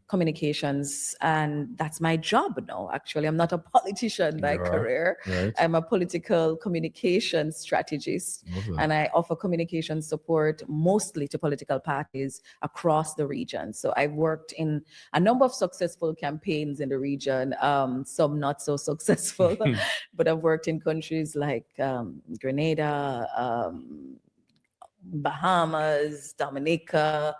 communications, and that's my job now. Actually, I'm not a politician by career. Right. I'm a political communication strategist, and I offer communication support mostly to political parties across the region. So I've worked in a number of successful campaigns in the region, some not so successful, but I've worked in countries like Grenada, Bahamas, Dominica,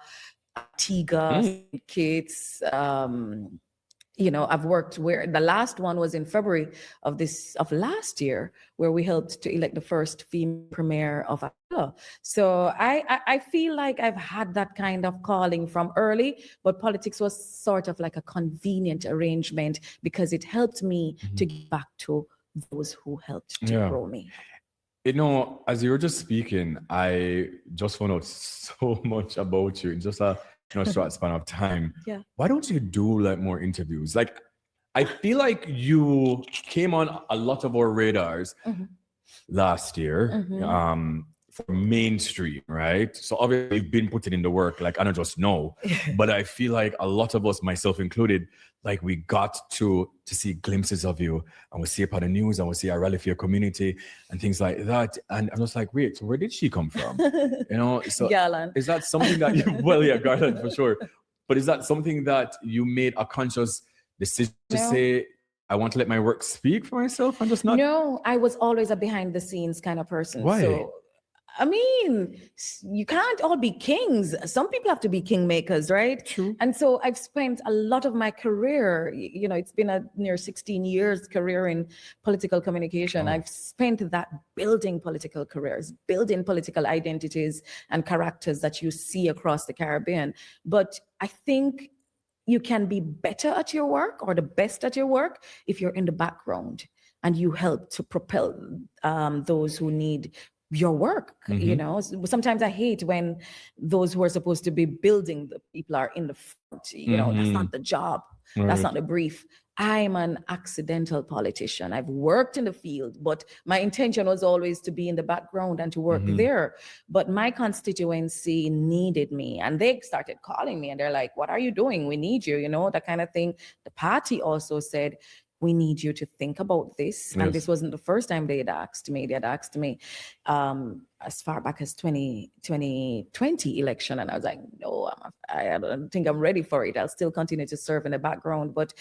Antigua, St. Kitts. I've worked where the last one was in February of last year, where we helped to elect the first female premier of Africa. So I feel like I've had that kind of calling from early, but politics was sort of like a convenient arrangement because it helped me to get back to those who helped to grow me. As you were just speaking, I just found out so much about you in just a short span of time. Yeah. Why don't you do like more interviews? Like, I feel like you came on a lot of our radars last year for mainstream, right? So obviously you've been putting in the work, like I don't just know, but I feel like a lot of us, myself included, like we got to see glimpses of you, and we see it on the news, and we see a rally for your community and things like that. And I'm just like, wait, so where did she come from? So Garland. Is that something that you, well, yeah, Garland for sure. But is that something that you made a conscious decision to say, I want to let my work speak for myself? I'm just not. No, I was always a behind the scenes kind of person. Why? So, I mean, you can't all be kings. Some people have to be kingmakers, right? True. And so I've spent a lot of my career, it's been a near 16 years career in political communication. I've spent that building political careers, building political identities and characters that you see across the Caribbean. But I think you can be better at your work or the best at your work if you're in the background and you help to propel those who need your work. Sometimes I hate when those who are supposed to be building the people are in the front. That's not the job. That's not the brief. I'm an accidental politician. I've worked in the field, but my intention was always to be in the background and to work there. But my constituency needed me, and they started calling me and they're like, what are you doing? We need you, that kind of thing. The party also said, we need you to think about this. Yes. And this wasn't the first time they had asked me. They had asked me as far back as 2020 election. And I was like, no, I don't think I'm ready for it. I'll still continue to serve in the background. But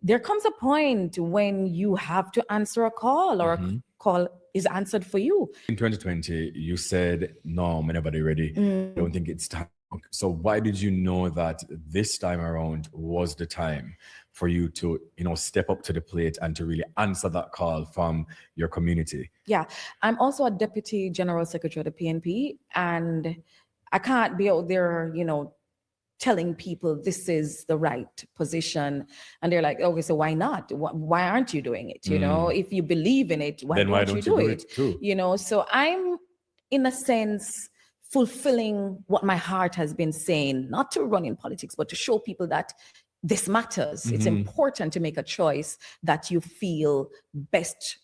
there comes a point when you have to answer a call, or a call is answered for you. In 2020, you said, no, I'm never ready. I don't think it's time. So why did you know that this time around was the time for you to, step up to the plate and to really answer that call from your community? Yeah, I'm also a deputy general secretary of the PNP, and I can't be out there, telling people this is the right position. And they're like, okay, so why not? Why aren't you doing it? If you believe in it, why don't you do it? Too? So I'm, in a sense, fulfilling what my heart has been saying, not to run in politics, but to show people that this matters. It's important to make a choice that you feel best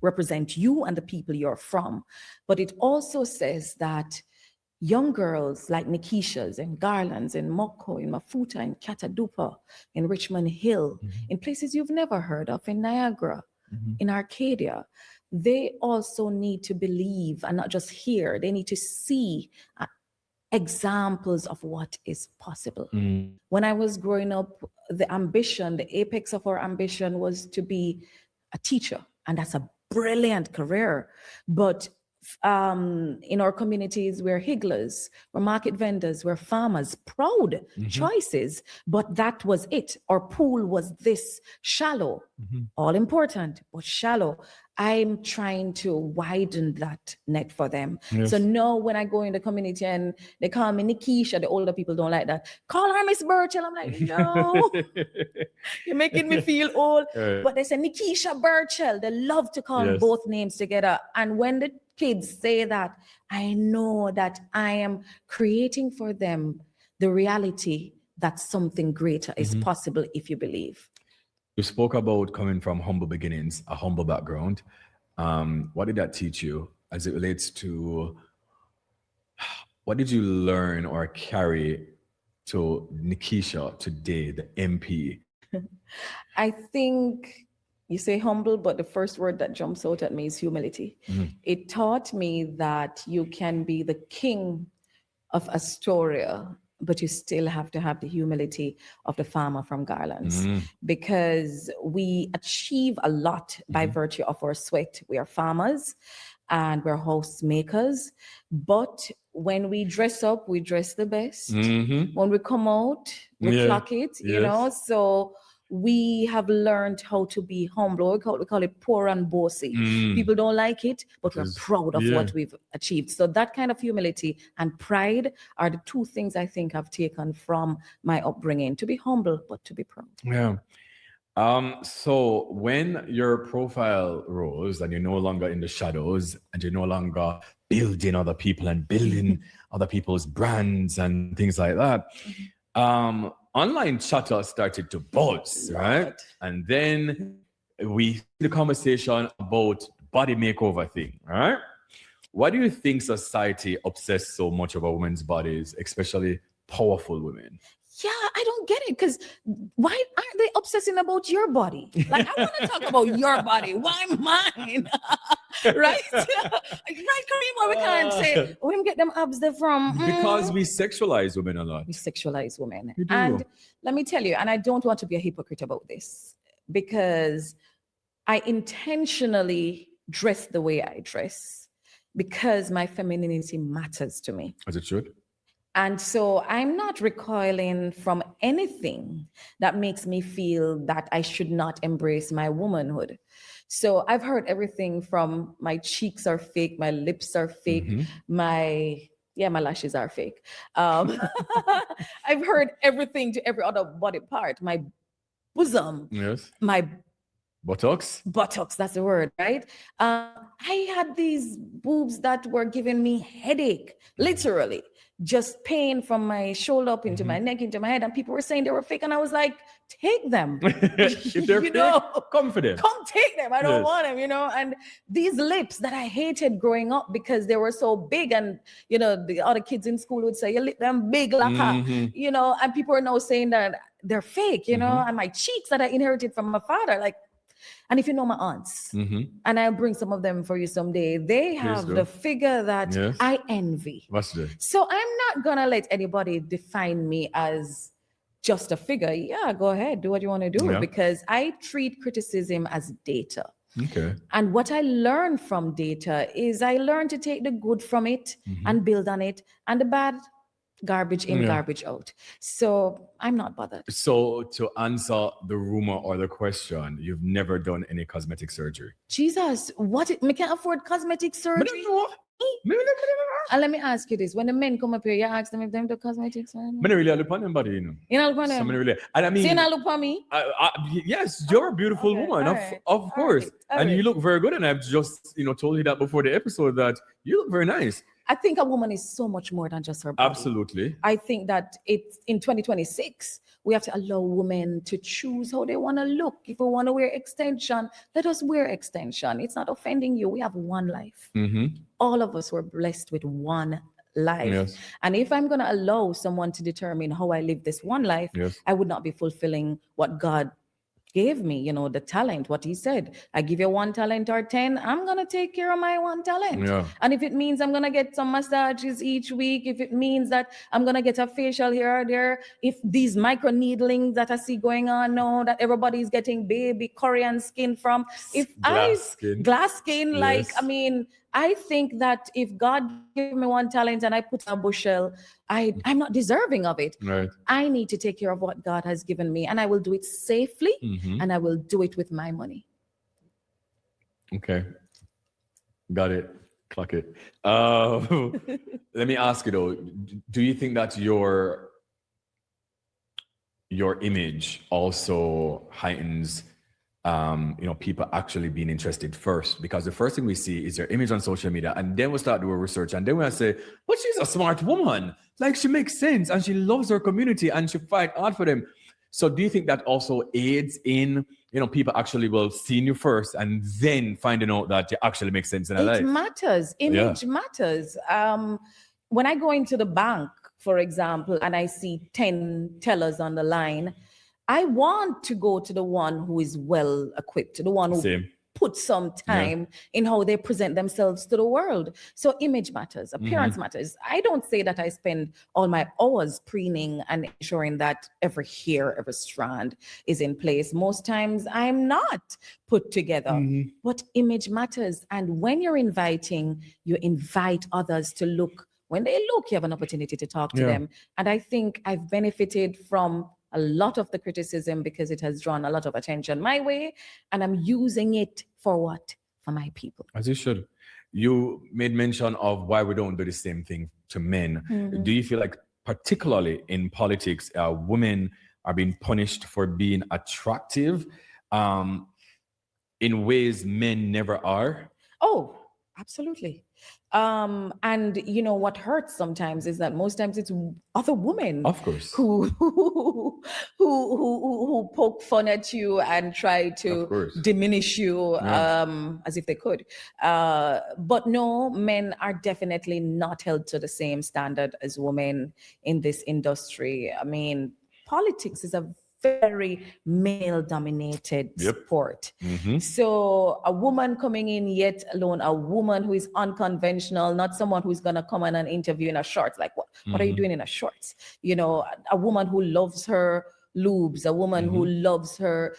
represent you and the people you're from. But it also says that young girls like Nickiesha's and Garland's in Moko, in Mafuta, in Catadupa, in Richmond Hill, in places you've never heard of, in Niagara, in Arcadia, they also need to believe and not just hear. They need to see examples of what is possible. When I was growing up, the ambition, the apex of our ambition was to be a teacher. And that's a brilliant career. But in our communities, we're higglers, we're market vendors, we're farmers, proud choices, but that was it. Our pool was this shallow, all important, but shallow. I'm trying to widen that net for them. Yes. So now when I go in the community and they call me Nickiesha, the older people don't like that. Call her Miss Burchell. I'm like, no, you're making me feel old. But they say Nickiesha Burchell. They love to call both names together. And when the kids say that, I know that I am creating for them the reality that something greater is possible if you believe. You spoke about coming from humble beginnings, a humble background. What did that teach you as it relates to what did you learn or carry to Nickiesha today, the MP? I think you say humble, but the first word that jumps out at me is humility. It taught me that you can be the king of Astoria, but you still have to have the humility of the farmer from Garlands, because we achieve a lot by virtue of our sweat. We are farmers and we're house makers, but when we dress up, we dress the best. When we come out, we clock it, you know, so we have learned how to be humble. We call it poor and bossy. People don't like it, but we're proud of what we've achieved. So that kind of humility and pride are the two things I think I've taken from my upbringing: to be humble, but to be proud. Yeah. So when your profile rose and you're no longer in the shadows and you're no longer building other people and building other people's brands and things like that, online chatter started to buzz, right? And then we see the conversation about body makeover thing, right? Why do you think society obsesses so much over women's bodies, especially powerful women? Yeah, I don't get it, because why aren't they obsessing about your body? Like, I want to talk about your body. Why mine? Right? Right, Kareem, where we can't say, we get them abs there from. Because we sexualize women a lot. We sexualize women. And let me tell you, and I don't want to be a hypocrite about this, because I intentionally dress the way I dress because my femininity matters to me. As it should. And so I'm not recoiling from anything that makes me feel that I should not embrace my womanhood. So I've heard everything from my cheeks are fake, my lips are fake, my lashes are fake. I've heard everything to every other body part, my bosom, my buttocks, that's the word, right? I had these boobs that were giving me headache, literally. Just pain from my shoulder up into my neck, into my head, and people were saying they were fake, and I was like, take them. If they're fake, come for them. Come take them. I don't want them, you know. And these lips that I hated growing up because they were so big, and you know, the other kids in school would say, "Your lip them big, like you know," and people are now saying that they're fake, you know. And my cheeks that I inherited from my father, like. And if you know my aunts, and I'll bring some of them for you someday, they have the figure that I envy. What's that? So I'm not going to let anybody define me as just a figure. Yeah, go ahead, do what you want to do, because I treat criticism as data. Okay. And what I learn from data is I learn to take the good from it and build on it, and the bad, garbage in, garbage out. So I'm not bothered. So to answer the rumor or the question, you've never done any cosmetic surgery? Jesus, what? Me can't afford cosmetic surgery? And let me ask you this. When the men come up here, you ask them if they do cosmetic surgery? I don't really look on them body, you know. You don't look on them? Really, and I mean, so you not look on me? yes, you're a beautiful woman, of course. And you look very good. And I've just, you know, told you that before the episode that you look very nice. I think a woman is so much more than just her body. Absolutely. I think that it's in 2026, we have to allow women to choose how they want to look. If we want to wear extension, let us wear extension. It's not offending you. We have one life. All of us were blessed with one life. And if I'm going to allow someone to determine how I live this one life, I would not be fulfilling what God gave me, you know, the talent, what he said. I give you 1 talent or 10, I'm going to take care of my 1 talent. And if it means I'm going to get some massages each week, if it means that I'm going to get a facial here or there, if these micro needlings that I see going on now, that everybody's getting baby Korean skin from, if glass skin, like, I mean, I think that if God gave me 1 talent and I put a Burchell, I'm not deserving of it. I need to take care of what God has given me, and I will do it safely, and I will do it with my money. Okay. Got it. Clock it. Let me ask you though, do you think that your image also heightens you know, people actually being interested first? Because the first thing we see is your image on social media, and then we start doing research, and then we say, but she's a smart woman, like she makes sense, and she loves her community, and she fight hard for them. So do you think that also aids in, you know, people actually will see you first and then finding out that you actually make sense in their life? It matters. Image matters. When I go into the bank for example, and I see 10 tellers on the line, I want to go to the one who is well equipped, the one who Same. put some time in how they present themselves to the world. So image matters, appearance matters. I don't say that I spend all my hours preening and ensuring that every hair, every strand is in place. Most times I'm not put together, but image matters. And when you're inviting, you invite others to look. When they look, you have an opportunity to talk to them. And I think I've benefited from a lot of the criticism because it has drawn a lot of attention my way, and I'm using it for what? For my people. As you should. You made mention of why we don't do the same thing to men. Do you feel like, particularly in politics, women are being punished for being attractive in ways men never are? Oh, absolutely. And you know what hurts sometimes is that most times it's other women, of course, who poke fun at you and try to diminish you as if they could. But no, men are definitely not held to the same standard as women in this industry. I mean, politics is a very male-dominated sport. So a woman coming in, yet alone a woman who is unconventional, not someone who's going to come on an interview in a shorts. Like, what are you doing in a shorts? You know, a woman who loves her lubes, a woman who loves her,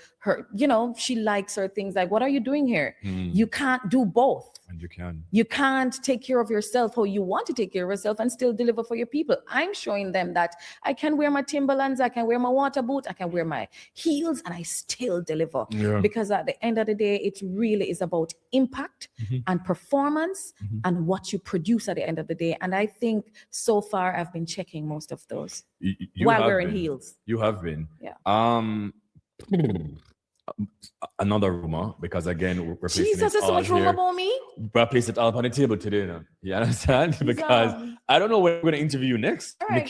you know, she likes her things. Like, what are you doing here? You can't do both. And you can. You can't take care of yourself how you want to take care of yourself and still deliver for your people. I'm showing them that I can wear my Timberlands, I can wear my water boot, I can wear my heels, and I still deliver. Because at the end of the day, it really is about impact and performance and what you produce at the end of the day. And I think so far I've been checking most of those while wearing heels. You have been. Another rumor, because again, we're placing Jesus, there's so much rumor about me. We're placing it all up on the table today now. You understand? Because I don't know when we're going to interview you next, Nikki.